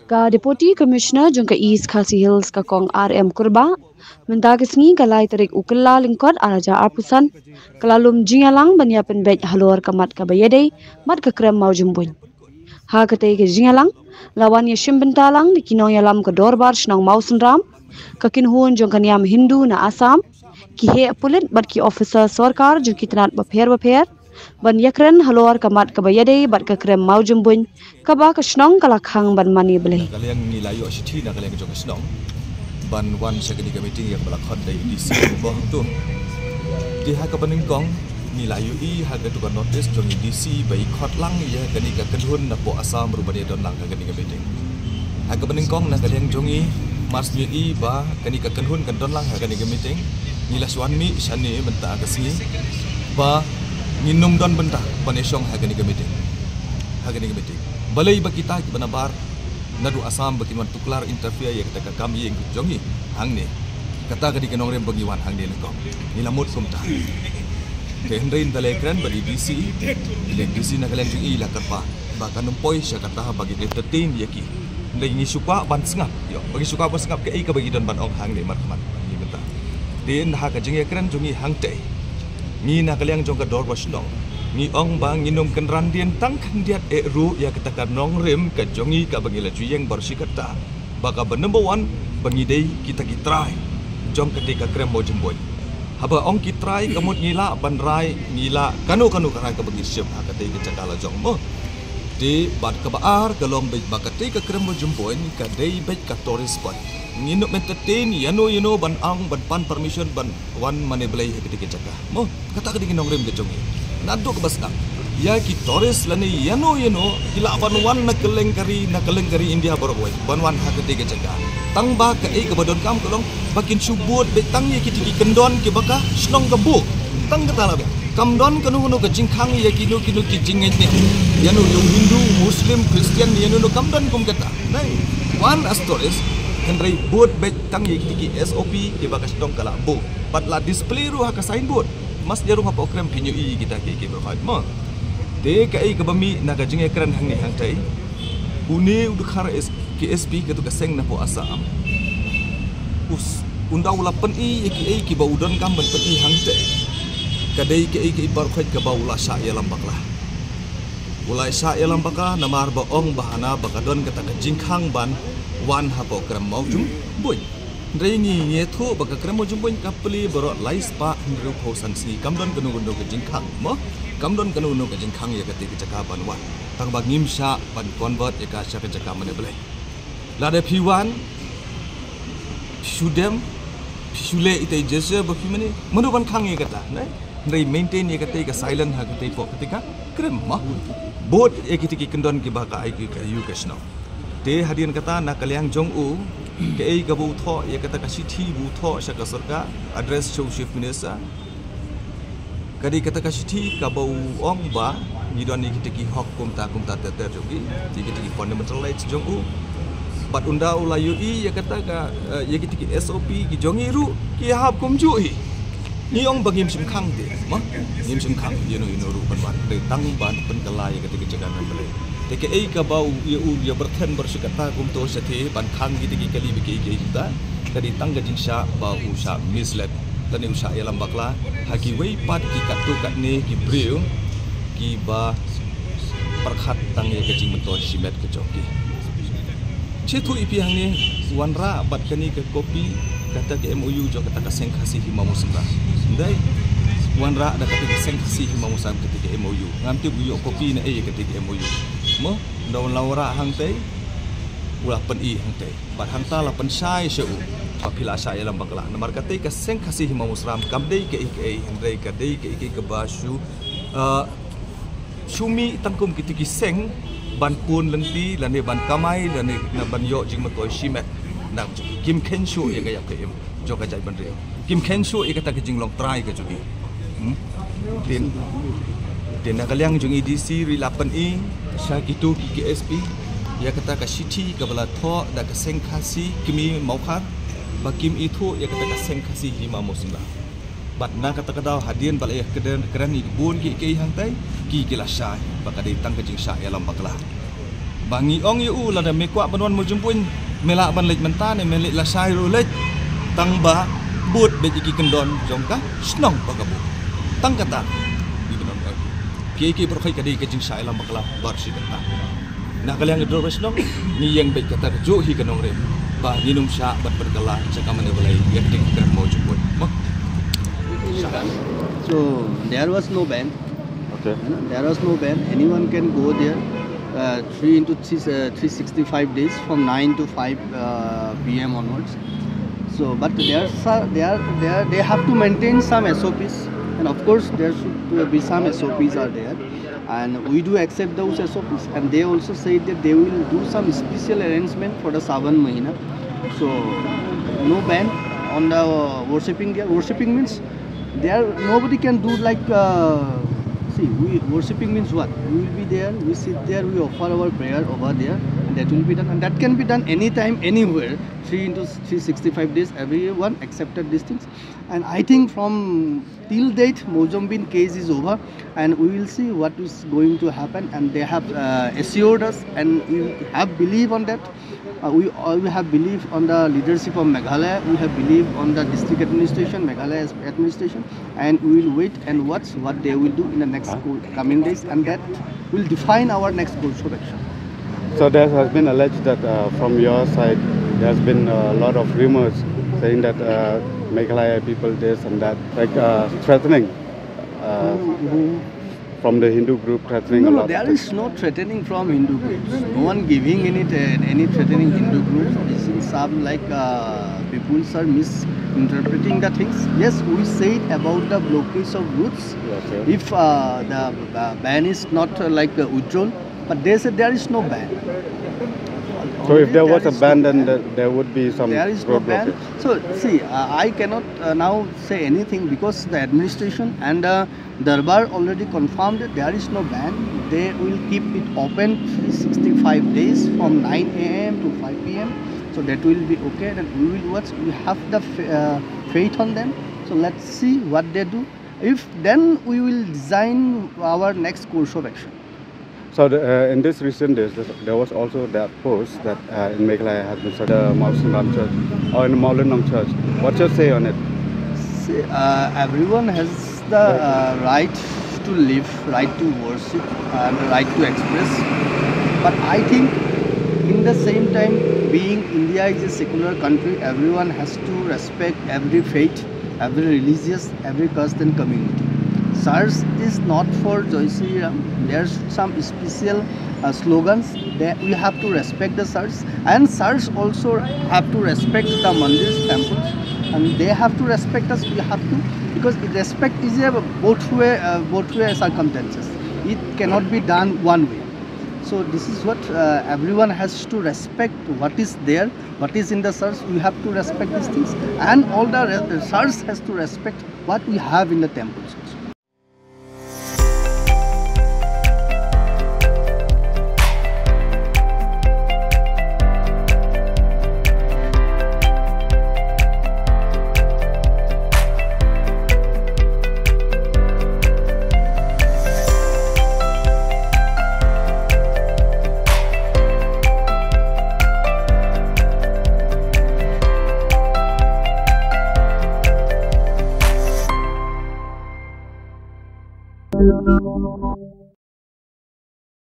Ka Deputy Commissioner jungka East Khasi Hills ka kong RM Kurba mendagisngi kalai tarik ukela lingkod araja apusan kelalum jingalang banyapen bej halor kamat kabayade mat ka krem mau jumbuin. Ha katai ke jingalang lawan yashim bentalang di kinong yalam ke dorbar shnang mau senram ka kinhuan jungka niam Hindu na Assam ki he pulit bat ki officer sarkar jungki tenat bapher ban yakren halor kamat kabayade bat ka krem mau jumbuin kaba ka shnong kalakhang ban mani bele kalian ngilayo asithi na kalian jong shnong ban wan second meeting yang balakhan dai DC boh tu di ha ka baning kong nilayo I ha ga tu ban notice jong DC bai khot lang ya kani ka kedhun na po Assam rubani don lang ka kani meeting ha ka baning kong na kalian jongi Mars I ba kani ka kedhun kan don lang ha kani meeting nilaswan mi shani benta ka singi ba nginum don benta panesong ha kani meeting balai ba kita ki banabar nadu Assam bagi man tuklar interfere ya kata kami yang jongi hang ni kata kadi kenong rem bagiwan hang ni lengkong ni lamut kumta ke hendrin talekran bagi DC na kalian jungi la karpa ba kanum poi sya kata bagi entertain ya ki ndai ni suka ban sengap yo bagi suka ban sengap ke ka bagi don ban ong hang ni mat ni benta din ha ka jingi kran jungi hang te ni na kalian jong ka dor wasnong ni ong bang nginum kenran dien tang kandiat ru ya katakan nong rem ka jongi ka bangila juyeng barsi kata baka ba number 1 bangi dei kita try jong ketika krem mo jemboy haba ong try kamut ngila ban rai ngila kanu karai ka bagi siap ha kate ke cakala jong mo di bad ka baar galong be bakate ka krem mo jemboy ka dei be ka tourist spot nginum entertain yano ban ang ban pan permission ban wan mane belai ketika cakah mo kata kedik nong rem ke jongi nado ke basna ya ki tourist lani yano kila banwan na kelengkari India boroi banwan ha ketiga jaga tang ba ka e ke badon kam kolong bakin subut be tang ye ki kendon ki baka snong ke bu tang kata la kam don kanu ke jingkhang ye ki jingai ni yano yung Hindu Muslim Christian yano kam don kum kata nai one as tourist kendrai boat be tang ye ki SOP ki baka snong kala bu patla display ru ha ka signboard mas jarung apa okram pinyu I kita ke berhad ma de kai ke bami naga jing ekran hang ni hang tai uni udkhar KSP ke tu ka seng na po Assam us undau la pen I ki ba udon kam ban pen I hang te kadai ke bar khoi ke ba ula sha ya lambak lah ulai sha ya lambaka namar ba ong bahana bakadon kata ka jingkhang ban wan ha po okram mau jum boy Drengi nyetu baka kremo jumpoin kapli borok lais pa ndru khosan si kamdon kanu ke jingkhang mo kamdon kanu ke jingkhang ya ketika caka banwan tang bag ngimsha pan convert ya ka sya caka mane belai lade P1 shudem shule ite jese baki mane manu ban khang ya kata ndai maintain ya ketika silent ha ketika ketika krem mo bot ya ketika kendon ki baka ai ki yu kesno te hadian kata na kaliang jong u ke ai ka bu tho ya kata ka sithi bu tho sya ka sarka address show chief minister kadi kata ka sithi ka bau ong ba ni don ni kita ki hok kumta te jogi ti kita ki fundamental rights jong u bat unda ulayu I ya kata ka ya kita ki SOP ki jongi ru ki hab kum ju hi ni ong bangim sim khang de ma nim sim khang you know ru ban de tang ban pen kala ya kata ki jaganan bele teke ai ka bau ya berthen bersikata kumto sathe ban khang gi tiki kali biki kita kadi tangga jingsha bau usha misled tani usha ya lambakla haki wei pat ki katu kat ne ki breu ki ba perkhat tang ya kajing mento simet ke joki chetu ipi hang ne wanra bat kani ke kopi kata ke MOU jo kata ka seng khasi himamu sembah ndai wanra da kata ke seng khasi himamu sam ketika MOU ngamti buyo kopi na ketika MOU mo daun laura hang tei ulah pen I hang tei bat hang ta la pen sai seu apila sai lam bakla namar kate ka seng khasi hima musram kam dei ke hendrei ka dei ke basu sumi tangkum kitiki seng ban pun lenti lane ban kamai lane na ban yo jing ma koi simet nam kim ken shu ya ga ke em jo ka jai ban re kim ken shu e kata ke jing long try ke jugi tin na kaliang jung DC rilapan I sya kitu ki KSP ya kata ka sithi ka bala tho da ka seng khasi kimi maukar bakim itu ya kata ka seng khasi hima musla bat na kata kata hadian balai keren ibun ki hang tai ki kilasai bakadai tang kejing sa alam bakla bangi ong yu la da me kwa banwan mo jumpun mela ban lek mentan melik lasai ro lek tang ba but be ki kendon jongka snong bagabu tang kata di benon ki berkhai kadai kejing sa alam bakla bar si kata na kalian ngedro snong ni yang be kata jo hi kanong re ba ninum sya bat berkala cakap mana balai yang ting keren mo jumpun So there was no ban. Okay. There was no ban. Anyone can go there. 3 into 365 days from 9 to 5 p.m. onwards. So, but they have to maintain some SOPs, and of course there should be some SOPs are there, and we do accept those SOPs. And they also said that they will do some special arrangement for the Savan Mahina. So, no ban on the worshipping there. Worshipping means there nobody can do like worshipping means what? We will be there, we sit there, we offer our prayer over there, and that will be done, and that can be done anytime, anywhere. 3 into 365 days, everyone accepted these things. And I think from till date Mozambique case is over, and we will see what is going to happen, and they have assured us, and we have belief on that. We have belief on the leadership of Meghalaya, we have belief on the district administration, Meghalaya administration, and we will wait and watch what they will do in the next coming days, and that will define our next course of action. So there has been alleged that from your side there has been a lot of rumors saying that Meghalaya people this and that, like threatening from the Hindu group, threatening a lot. No, there is no threatening from Hindu groups. No one giving any threatening Hindu groups. This is some like people are misinterpreting the things. Yes, we said about the blockage of routes. Okay. If the ban is not like withdrawn, but they said there is no ban. So if there was a ban, then there would be some there is no ban. So see, I cannot now say anything because the administration and Darbar already confirmed that there is no ban. They will keep it open 365 days from 9 a.m. to 5 p.m. So that will be okay. And we will watch. We have the faith on them. So let's see what they do. If then we will design our next course of action. So in this recent days, there was also that post that in Meghalaya has been started a Mausundam church or in Maulunam church. What's your say on it? See, everyone has the right to live, right to worship, and right to express. But I think in the same time, being India is a secular country, everyone has to respect every faith, every religious, every caste and community. Church is not for Jai Shri Ram. There's some special slogans that we have to respect the church, and church also have to respect the mandirs, temples, and they have to respect us. We have to, because respect is a both way circumstances. It cannot be done one way. So this is what everyone has to respect. What is there, what is in the church, we have to respect these things, and all the church has to respect what we have in the temples also.